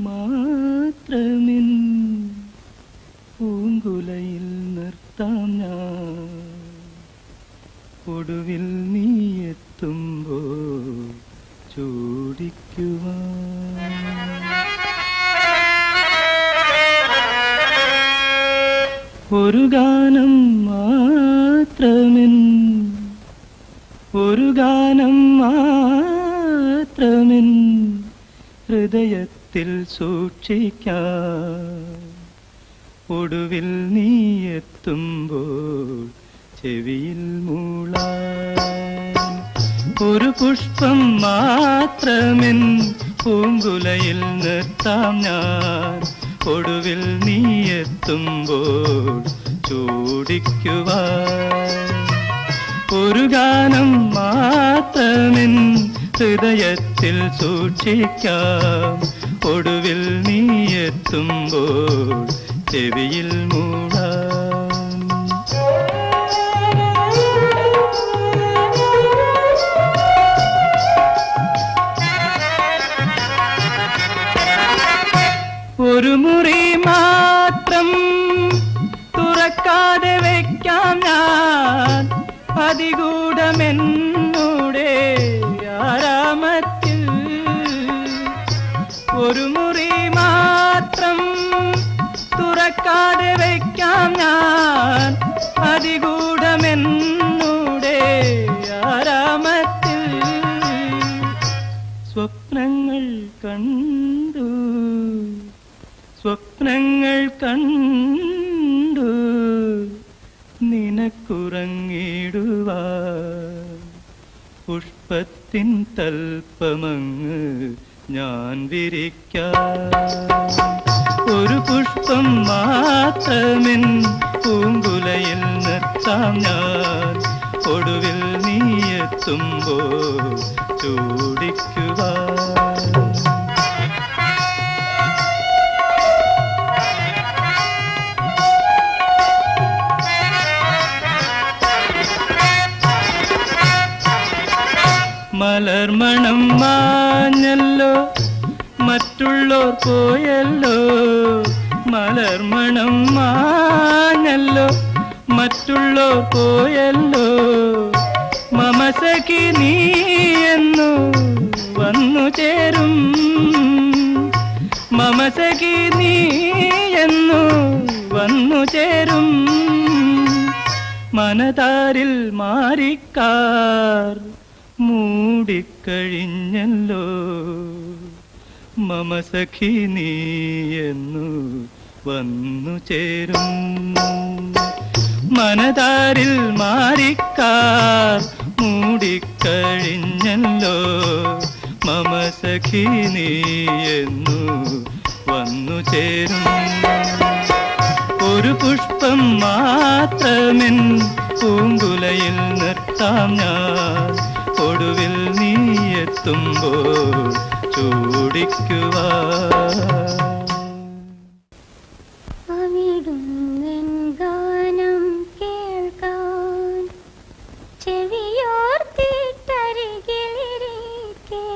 മാത്രമിൻ പൂങ്കുലയിൽ നിർത്താം ഞാൻ. ഒടുവിൽ നീ എത്തുമ്പോൾ ചൂടിക്കുവാൻ. ഒരു ഗാനം മാത്രമിൻ, ഒരു ഗാനം മാത്രമിൻ ഹൃദയത്തിൽ സൂക്ഷിക്കാം. ഒടുവിൽ നീ എത്തുമ്പോൾ ചെവിയിൽ മൂളാൻ. ഒരു പുഷ്പം മാത്രമിൻ പൂങ്കുലയിൽ നിർത്താം ഞാൻ. ഒടുവിൽ നീ എത്തുമ്പോൾ ചൂടിക്കുവാൻ. ഒരു ഗാനം മാത്രമിൻ ഹൃദയത്തിൽ സൂക്ഷിക്കാം. ഒടുവിൽ നീ എത്തുമ്പോൾ ചെവിയിൽ മൂളാൻ. ഒരു മുറി മാത്രം തുറക്കാതെ വയ്ക്കാം ഞാൻ. അതിഗൂഢമെന്നൂടെ ആരാമത്തിൽ. ഒരു മുറി മാത്രം തുറക്കാതെ വയ്ക്കാം ഞാൻ. അതിഗൂഢമെന്നൂടെ ആരാമത്തിൽ. സ്വപ്നങ്ങൾ കണ്ടു, സ്വപ്നങ്ങൾ കണ്ടു നിനക്കുറങ്ങിടുവാൻ. പുഷ്പത്തിൻ തൽപ്പമങ്ങ് ഞാൻ വിരിക്കാം. ഒരു പുഷ്പം മാത്രമിൻ പൂങ്കുലയിൽ നിർത്താം ഞാൻ. ഒടുവിൽ നീ എത്തുമ്പോൾ ചൂടിക്കുവാൻ. മലർമണം മാഞ്ഞല്ലോ, മറ്റുള്ളോർ പോയല്ലോ. മലർമണം മാഞ്ഞല്ലോ, മറ്റുള്ളോർ പോയല്ലോ. മമ സഖി നീ എന്നു വന്നു ചേരും. മമ സഖി നീ എന്നു വന്നു ചേരും. മനതാരിൽ മാറിക്കാർ മൂടിക്കഴിഞ്ഞല്ലോ. മമ സഖി നീ എന്നു വന്നു ചേരും. മനതാരിൽ മാറിക്കാർ മൂടിക്കഴിഞ്ഞല്ലോ. മമ സഖി നീ എന്നു വന്നു ചേരും. ഒരു പുഷ്പം മാത്രമിൻ പൂങ്കുലയിൽ നിർത്താം ഞാൻ. ഒടുവിൽ നീ എത്തുമ്പോൾ ചൂടിക്കുവാൻ. അവിടുന്നെൻ ഗാനം കേൾക്കാൻ ചെവിയോർത്തിട്ടരികിലിരിക്കെ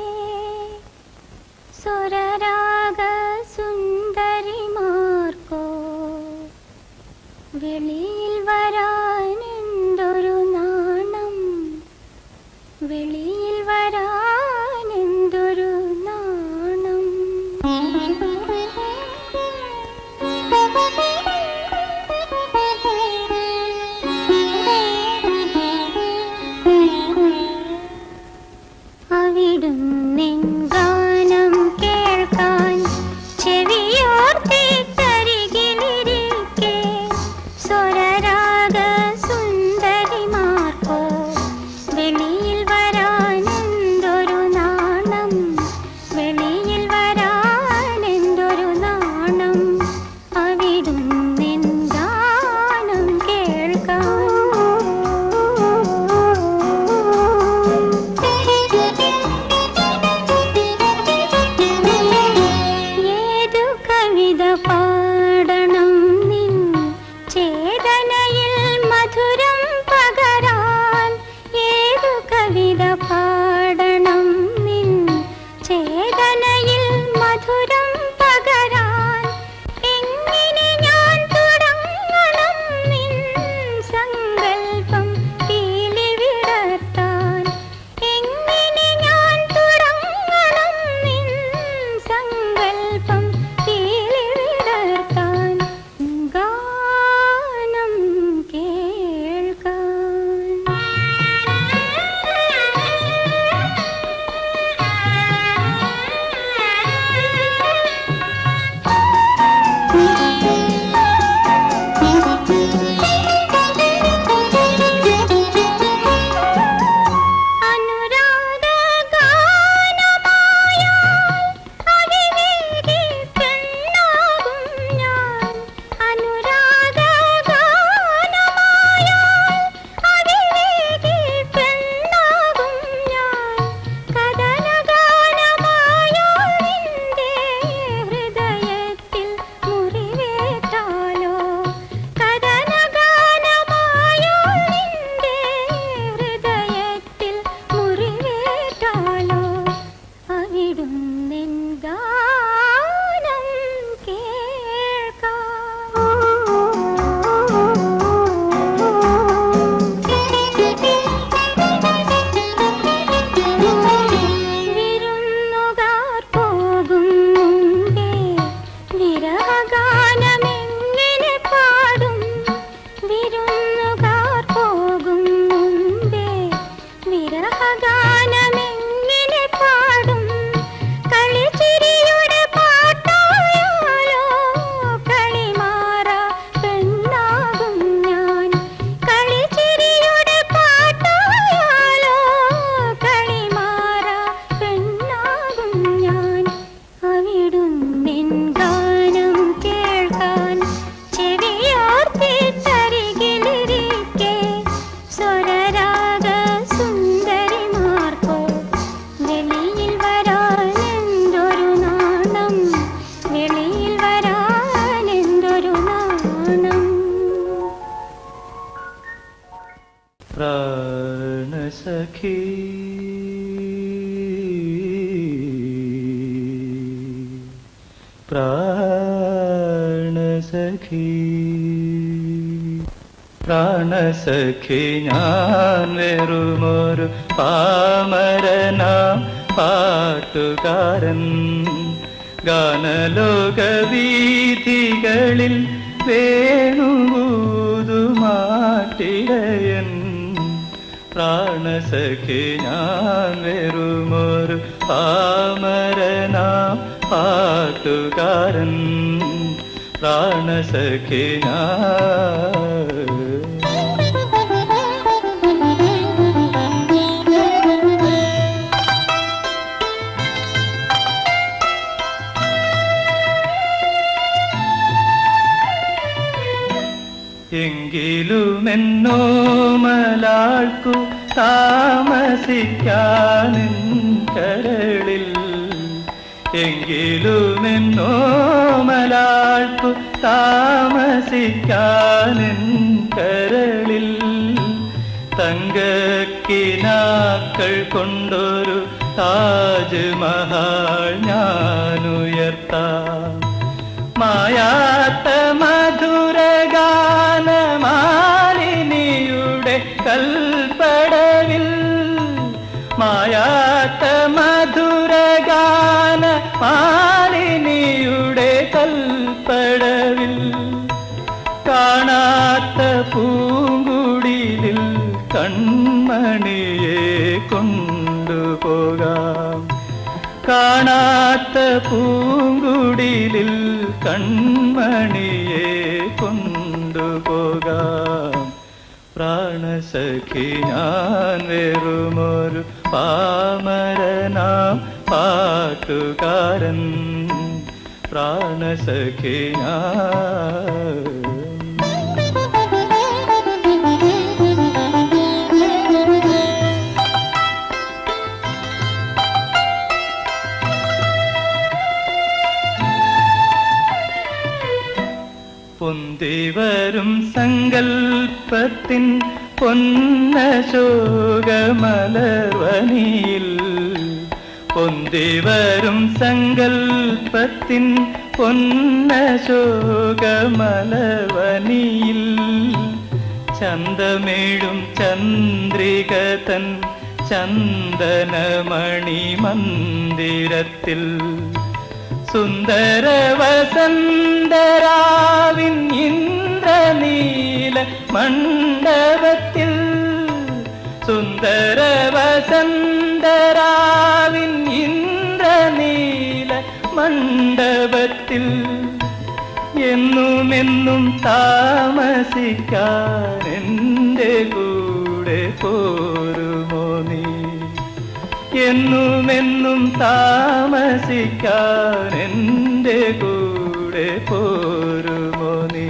സ്വരരാഗ സുന്ദരിമാർക്കോ വെളിയിൽ വരാനെന്തൊരു നാണം. വെളിയിൽ വരാനെന്തൊരു നാണം. പ്രാണസഖി പ്രാണസഖി ഞാൻ വെറുമൊരു പാമരനാം പാട്ടുകാരൻ ഗാനലോക വീഥികളിൽ വേണുകൂതുമാട്ടിടയൻ പ്രാണസഖി ഞാൻ വെറുമൊരു പാമരനാം പാട്ടുകാരൻ പ്രാണസഖി ഞാൻ എങ്കിലുമെന്നോമലാൾക്കു താമസിക്കാനെൻ കരളിൽ എങ്കിലുമെന്നോമലാൾക്കു താമസിക്കാനെൻ കരളിൽ തങ്കക്കിനാക്കൾ കൊണ്ടൊരു താജ്മഹൽ ഞാനുയർത്താം മായാത്ത മധുരഗാനമാലിനിയുടെ കൽപ്പടവിൽ മായാത്ത മധുരഗാനമാലിനിയുടെ കൽപ്പടവിൽ കാണാത്ത പൂങ്കുടിലിൽ കൺമണിയെ കൊണ്ടുപോകാം കാണാത്ത പൂങ്കുടിലിൽ കൺമണിയെ കൊണ്ടുപോകാം പ്രാണസഖി ഞാൻ വെറുമൊരു പാമരനാം പാട്ടുകാരൻ പ്രാണസഖി ഞാൻ പൊന്തിവരും സങ്കൽപ്പത്തിൻ പൊന്നശോകമലർവനിയിൽ പൊന്തിവരും സങ്കൽപ്പത്തിൻ പൊന്നശോകമലർവനിയിൽ ചന്തമേഴും ചന്ദ്രികതൻ ചന്ദനമണി മന്ദിരത്തിൽ സുന്ദര വസന്തരാവിൻ ഇന്ദ്രനീല മണ്ഡപത്തിൽ സുന്ദര വസന്തരാവിൻ ഇന്ദ്രനീല മണ്ഡപത്തിൽ എന്നുമെന്നും താമസിക്കാൻ എൻ്റെ കൂടെ പോരുമോ നീ എന്നുമെന്നും താമസിക്കാൻ എൻ്റെ കൂടെ പോരുമോ നീ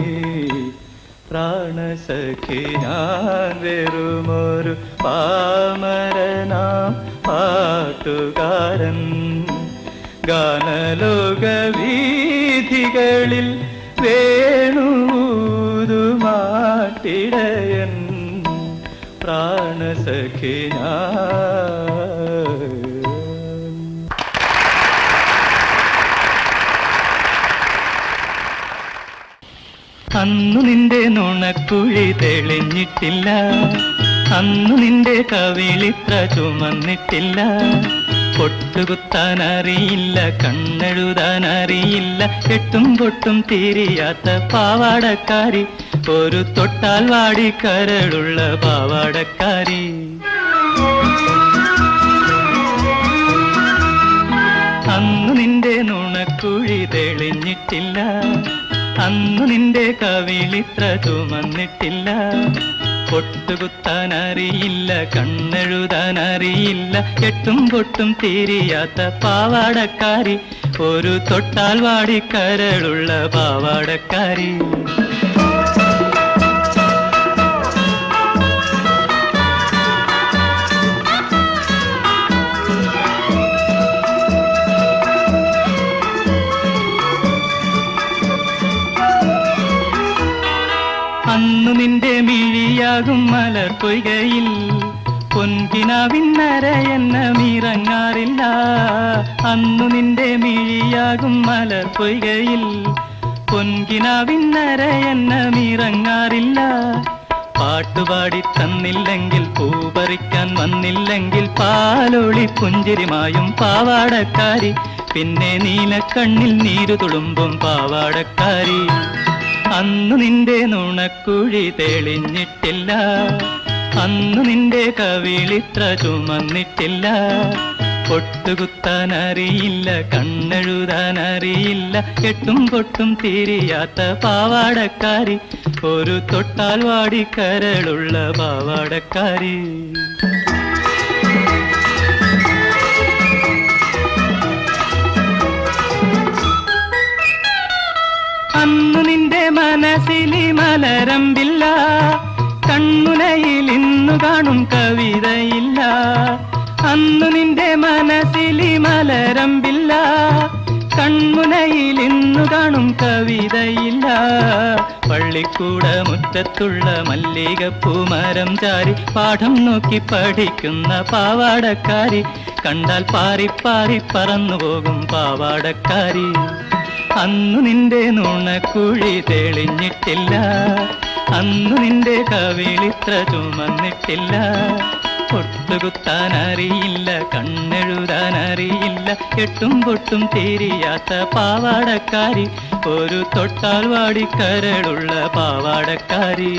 പ്രാണസഖി ഞാൻ വെറുമൊരു പാമരനാം പാട്ടുകാരൻ ഗാനലോക വീഥികളിൽ വേണുകൂതുമാട്ടിടയൻ പ്രാണസഖി ഞാൻ അന്നു നിന്റെ നുണക്കുഴി തെളിഞ്ഞിട്ടില്ല അന്നു നിന്റെ കവിളിത്ര ചുമന്നിട്ടില്ല പൊട്ടുകുത്താൻ അറിയില്ല കണ്ണെഴുതാൻ അറിയില്ല കെട്ടും പൊട്ടും തീരിയാത്ത പാവാടക്കാരി ഒരു തൊട്ടാൽ വാടിക്കരളുള്ള പാവാടക്കാരി അന്നു നിന്റെ നുണക്കുഴി തെളിഞ്ഞിട്ടില്ല അന്നു നിന്റെ കവിളിത്ര ചുമന്നിട്ടില്ല പൊട്ടുകുത്താൻ അറിയില്ല കണ്ണെഴുതാൻ അറിയില്ല കെട്ടും പൊട്ടും തീരിയാത്ത പാവാടക്കാരി ഒരു തൊട്ടാൽ വാടിക്കരളുള്ള പാവാടക്കാരി അന്നു നിന്റെ മിഴിയാകും മലർ പൊയ്കയിൽ പൊൻകിനാവിന്നരയെന്നമിറങ്ങാറില്ല അന്നു നിന്റെ മിഴിയാകും മലർ പൊയ്കയിൽ. പൊൻകിനാവിന്നരയെന്നമിറങ്ങാറില്ല പാട്ടുപാടി തന്നില്ലെങ്കിൽ പൂപറിക്കാൻ വന്നില്ലെങ്കിൽ പാലൊളി പുഞ്ചിരിമായും പാവാടക്കാരി. പിന്നെ നീലക്കണ്ണിൽ നീരു തുളുമ്പും പാവാടക്കാരി. അന്നു നിന്റെ നുണക്കുഴി തെളിഞ്ഞിട്ടില്ല അന്നു നിന്റെ കവിളിത്ര ചുമന്നിട്ടില്ല. പൊട്ടുകുത്താനറിയില്ല കണ്ണെഴുതാനറിയില്ല എട്ടും പൊട്ടും തിരിയാത്ത പാവാടക്കാരി. ഒരു തൊട്ടാൽ വാടിക്കരളുള്ള പാവാടക്കാരി. അന്നു നിന്റെ മനസ്സിലി മലരമ്പില്ല കൺമുനയിൽ ഇന്നു കാണും കവിതയില്ല. അന്നു നിന്റെ മനസ്സിലി മലരമ്പില്ല കൺമുനയിൽ ഇന്നു കാണും കവിതയില്ല. പള്ളിക്കൂട മുറ്റത്തുള്ള മല്ലികപ്പൂമരം ചാരി പാഠം നോക്കി പഠിക്കുന്ന പാവാടക്കാരി. കണ്ടാൽ പാറി പാറി പറന്നു പോകും പാവാടക്കാരി. അന്നു നിന്റെ നുണക്കുഴി തെളിഞ്ഞിട്ടില്ല അന്നു നിന്റെ കവിളിത്ര ചുമന്നിട്ടില്ല. പൊട്ടുകുത്താനറിയില്ല കണ്ണെഴുതാനറിയില്ല എട്ടും പൊട്ടും തിരിയാത്ത പാവാടക്കാരി. ഒരു തൊട്ടാൽ വാടിക്കരളുള്ള പാവാടക്കാരി.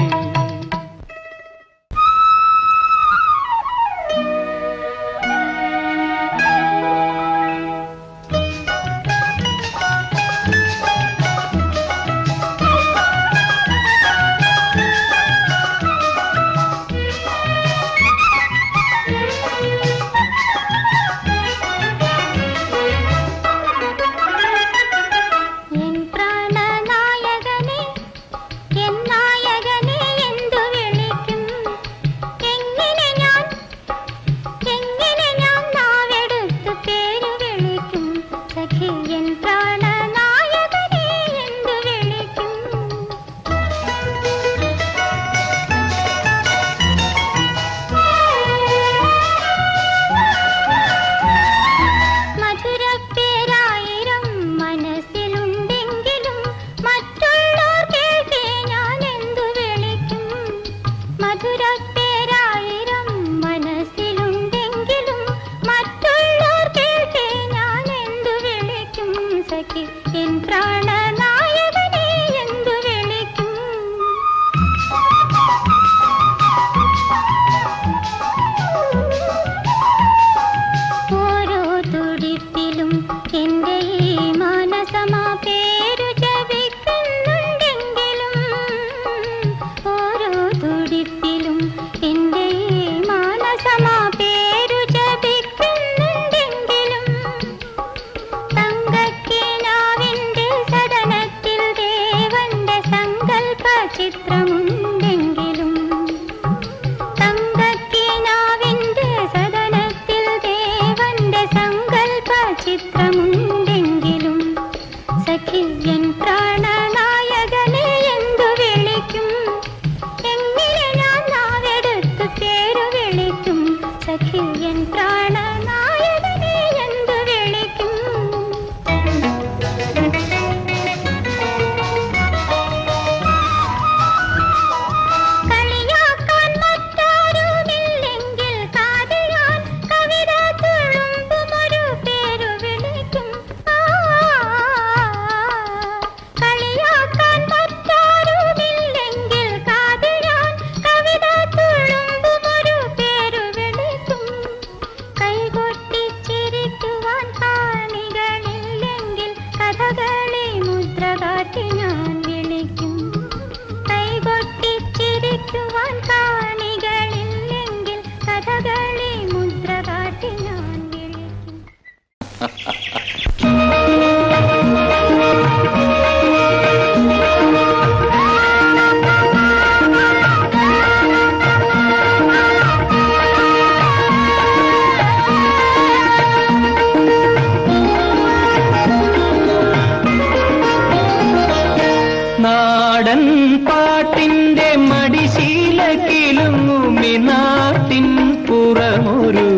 പാട്ടിന്റെ മടിശീലക്കിലുങ്ങുമി നാട്ടിൻ പുറ പുറമൊരു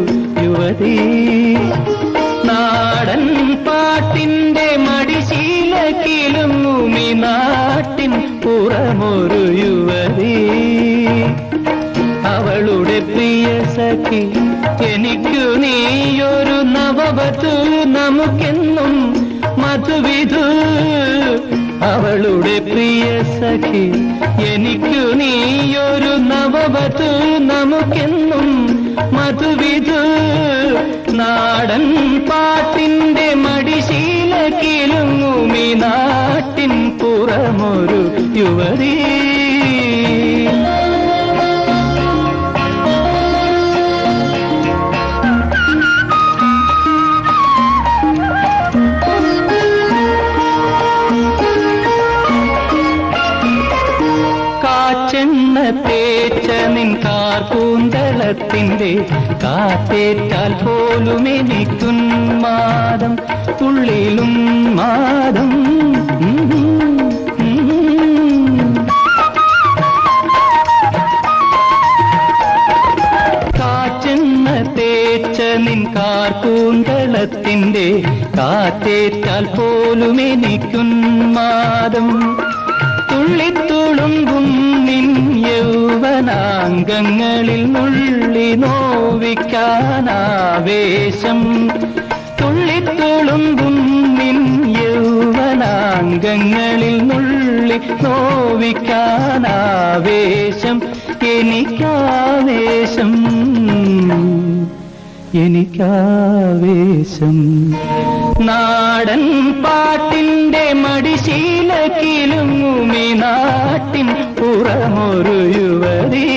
യുവതി. നാടൻ പാട്ടിന്റെ മടിശീല കിലുങ്ങുമി നാട്ടിൻ പുറമൊരു യുവതി. അവളുടെ പ്രിയ സഖി എനിക്കു നീയൊരു നവവധു, നമുക്കെന്നും മധുവിധു. അവളുടെ പ്രിയ സഖി എനിക്കു നീയൊരു നവവധു, നമുക്കെന്നും മധുവിധു. നാടൻ പാട്ടിന്റെ മടിശീല കിലുങ്ങുമി നാട്ടിൻ പുറമൊരു യുവതി. കാച്ചെണ്ണ തേച്ച നിൻ കാർകൂന്തളത്തിന്റെ കാറ്റേറ്റാൽ പോലും എനിക്കുന്മാദം, ഉള്ളിലും മാദം. കാച്ചെണ്ണ തേച്ച നിൻ കാർകൂന്തളത്തിന്റെ കാറ്റേറ്റാൽ പോലും എനിക്കുന്മാദം. തുള്ളിത്തുളുമ്പും നിൻ യൗവനാംഗങ്ങളിൽ നുള്ളി നോവിക്കാനാവേശം. തുള്ളിത്തുളുമ്പും നിൻ യൗവനാംഗങ്ങളിൽ നുള്ളി നോവിക്കാനാവേശം. എനിക്കാവേശം, എനിക്കാവേശം. നാടൻ പാട്ടിന്റെ മടിശീല കിലുങ്ങുമി നാട്ടിൻ പുറമൊരു യുവതി.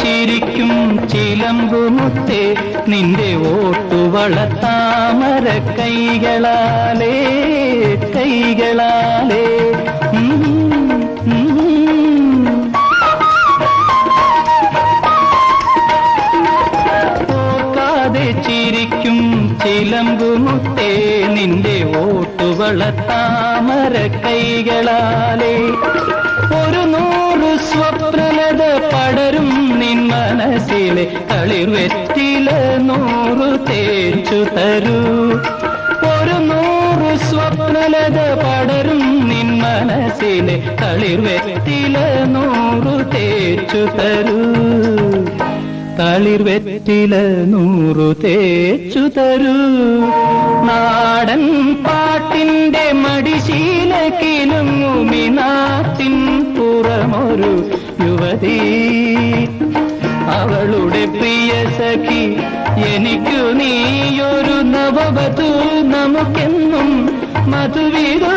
ചിരിക്കും ചിലമ്പുമുത്തേ നിന്റെ ഓട്ടുവളത്താമര കൈകളാലേ, കൈകളാലേ. ഓർക്കാതെ ചിരിക്കും ചിലമ്പുമുത്തേ നിന്റെ ഓട്ടുവളത്താമര കൈകളാലേ. ഒരു 100 സ്വപ്നലത പടരും നിൻ മനസ്സിലെ തളിർവെറ്റില 100 തേച്ചു തരൂ. ഒരു 100 സ്വപ്നലത പടരും നിൻ മനസ്സിലെ തളിർവെറ്റില 100 തേച്ചു തരൂ. തളിർവെറ്റില 100 തേച്ചു തരൂ. നാടൻ പാട്ടിന്റെ മടിശീല കിലുങ്ങുമി നാട്ടിൻ പുറമൊരു യുവതി. അവളുടെ പ്രിയ സഖി എനിക്കു നീയൊരു നവവധു, നമുക്കെന്നും മധുവിധു.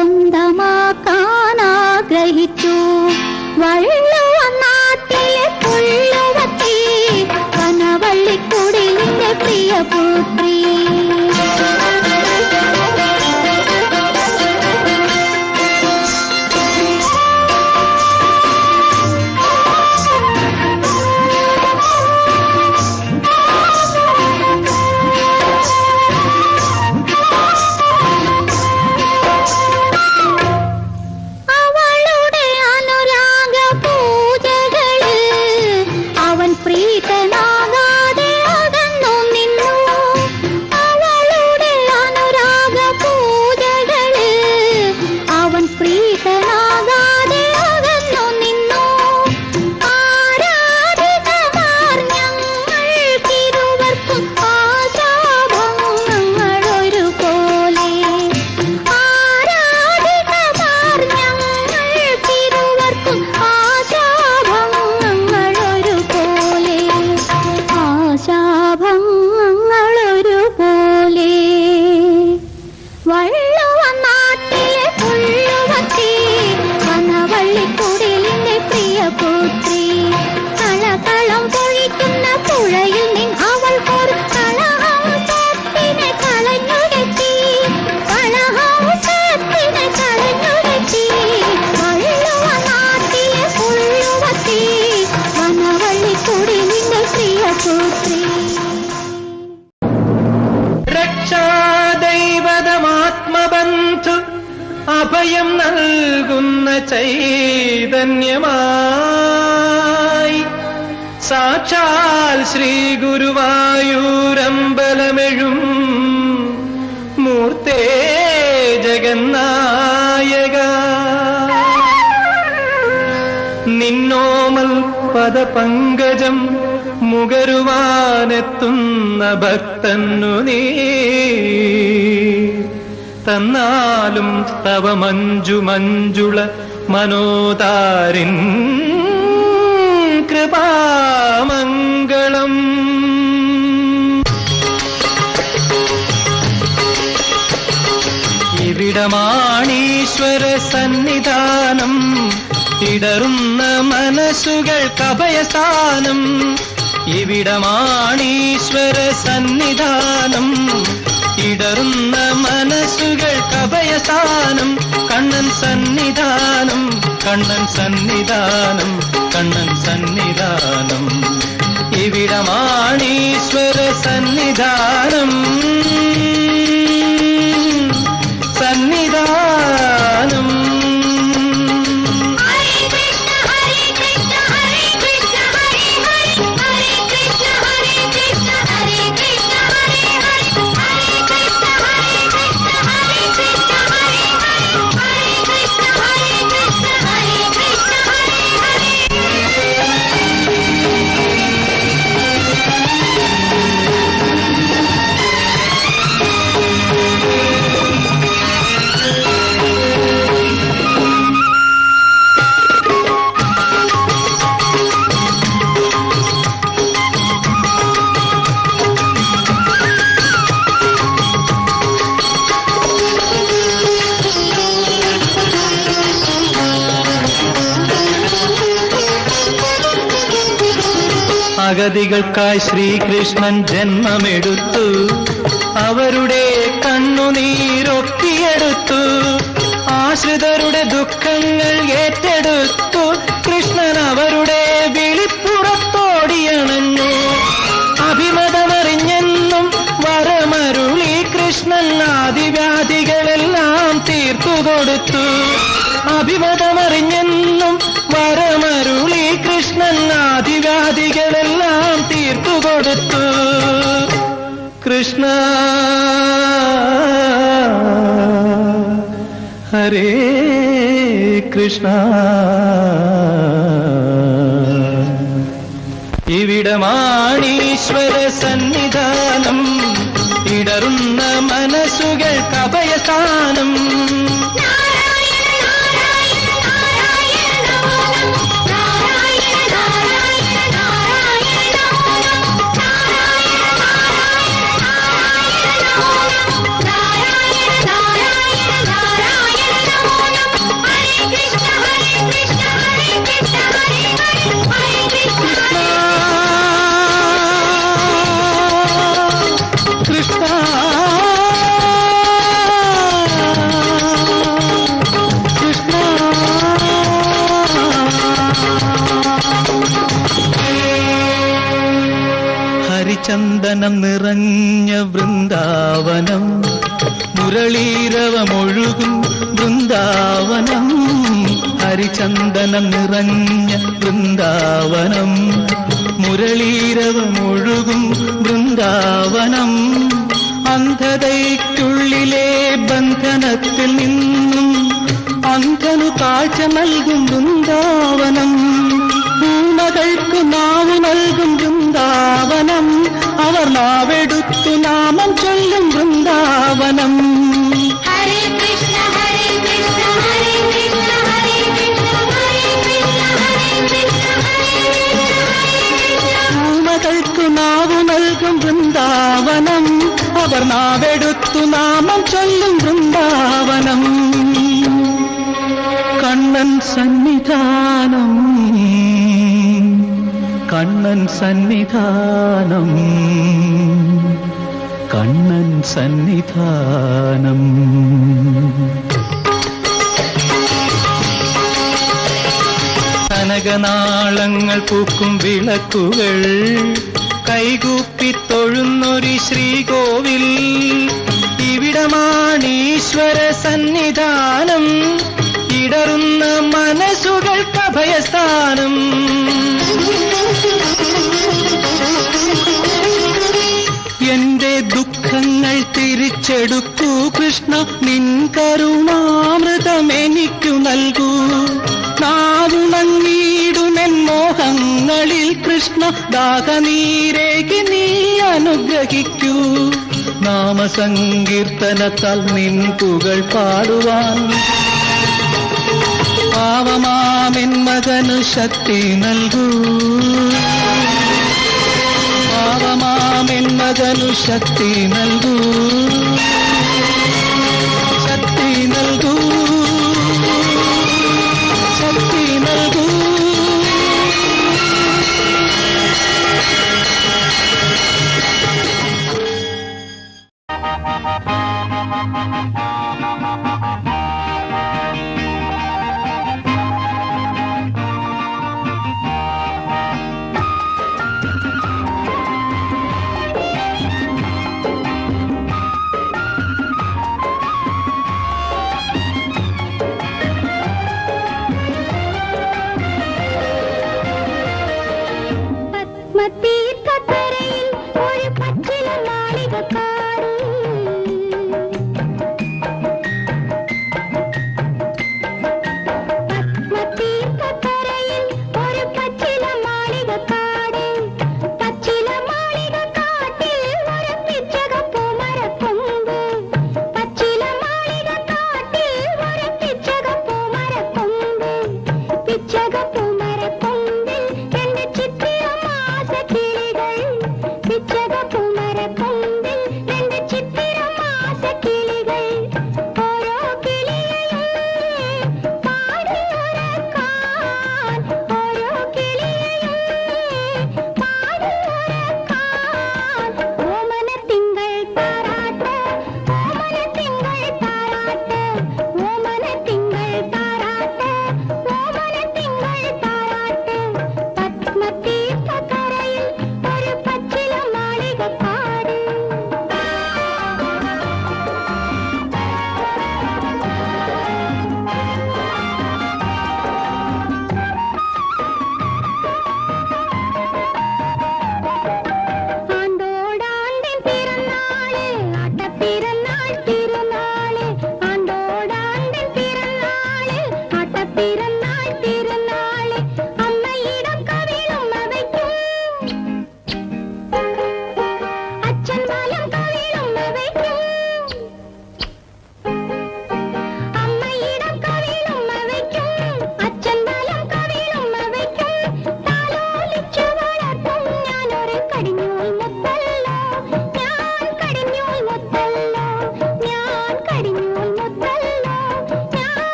സ്വന്തമാക്കാൻ ആഗ്രഹിച്ചു. വള്ളുവനാട്ടിലെ പുള്ളുവത്തി വനവള്ളിക്കുടിലിന്റെ പ്രിയപുത്രി. രക്ഷാദൈവതമാത്മബന്ധു അഭയം നൽകുന്ന ചൈതന്യമായി സാക്ഷാൽ ശ്രീ ഗുരുവായൂരമ്പലമെഴും മൂർത്തേ ജഗന്നായക. നിന്നോമൽ പദപങ്കജം മുകരുവാനെത്തുന്ന ഭക്തന്നു നീ തന്നാലും തവ മഞ്ജുമഞ്ജുള മനോതാരിൻ കൃപാമംഗളം. ഇവിടമാണീശ്വര സന്നിധാനം, ഇടറുന്ന മനസ്സുകൾക്കഭയസ്ഥാനം. ഇവിടമാണീശ്വര സന്നിധാനം, ഇടറുന്ന മനസ്സുകൾക്കഭയസ്ഥാനം. കണ്ണൻ സന്നിധാനം, കണ്ണൻ സന്നിധാനം, കണ്ണൻ സന്നിധാനം. ഇവിടമാണീശ്വര സന്നിധാനം, സന്നിധാനം. അഗതികൾക്കായി ശ്രീകൃഷ്ണൻ ജന്മമെടുത്തു, അവരുടെ കണ്ണുനീരൊപ്പിയെടുത്തു. ആശ്രിതരുടെ ദുഃഖങ്ങൾ ഏറ്റെടുത്തു. കൃഷ്ണൻ അവരുടെ വിളിപ്പുറത്തോടിയണഞ്ഞു. അഭിമതമറിഞ്ഞെന്നും വരമരുളി കൃഷ്ണൻ ആദിവ്യാധികളെല്ലാം തീർത്തുകൊടുത്തു. അഭിമതമറിഞ്ഞെന്നും വരമരുളി കൃഷ്ണൻ ആദിവ്യാധികളെല്ലാം തീർത്തുകൊടുത്തു. കൃഷ്ണ ഹരേ കൃഷ്ണ. ഇവിടമാണീശ്വര സന്നിധാനം, ഇടറുന്ന മനസ്സുകൾക്കഭയസ്ഥാനം. ഹരിചന്ദനം നിറഞ്ഞ വൃന്ദാവനം, മുരളീരവമൊഴുകും വൃന്ദാവനം. ഹരിചന്ദനം നിറഞ്ഞ വൃന്ദാവനം, മുരളീരവമൊഴുകും വൃന്ദാവനം. അന്ധതയ്ക്കുള്ളിലെ ബന്ധനത്തിൽ നിന്നും അന്ധനു കാഴ്ച നൽകും വൃന്ദാവനം. ഊമകൾക്ക് നാവു നൽകും വൃന്ദാവനം, അവർ നാവെടുത്തു നാമം ചൊല്ലും വൃന്ദാവനം. ഹരേ കൃഷ്ണ ഹരേ കൃഷ്ണ ഹരേ കൃഷ്ണ ഹരേ കൃഷ്ണ ഹരേ കൃഷ്ണ ഹരേ കൃഷ്ണ ഹരേ കൃഷ്ണ. ഊമകൾക്ക് നാവു നൽകും വൃന്ദാവനം, അവർ നാവെടുത്തു നാമം ചൊല്ലും വൃന്ദാവനം. കണ്ണൻ സന്നിധാനം, കണ്ണൻ സന്നിധാനം, കണ്ണൻ സന്നിധാനം. കനകനാളങ്ങൾ പൂക്കും വിളക്കുകൾ, കൈകൂപ്പി തൊഴുന്നൊരു ശ്രീകോവിൽ. ഇവിടമാണീശ്വര സന്നിധാനം, ഇടറുന്ന മനസ്സുകൾക്ക് അഭയസ്ഥാനം. എന്റെ ദുഃഖങ്ങൾ തിരിച്ചെടുക്കൂ കൃഷ്ണ, നിൻ കരുണാമൃതമെനിക്കു നൽകൂ. നാവുണങ്ങിയിടുമെൻ മോഹങ്ങളിൽ കൃഷ്ണ, ദാഹനീരേകി നീ അനുഗ്രഹിക്കൂ. നാമസങ്കീർത്തനത്താൽ നിൻ പുകൾ പാടുവാൻ പാവമാമെൻ മകനു ശക്തി നൽകൂ. പാവമാമെൻ മകനു ശക്തി നൽകൂ, ശക്തി നൽകൂ, ശക്തി നൽകൂ.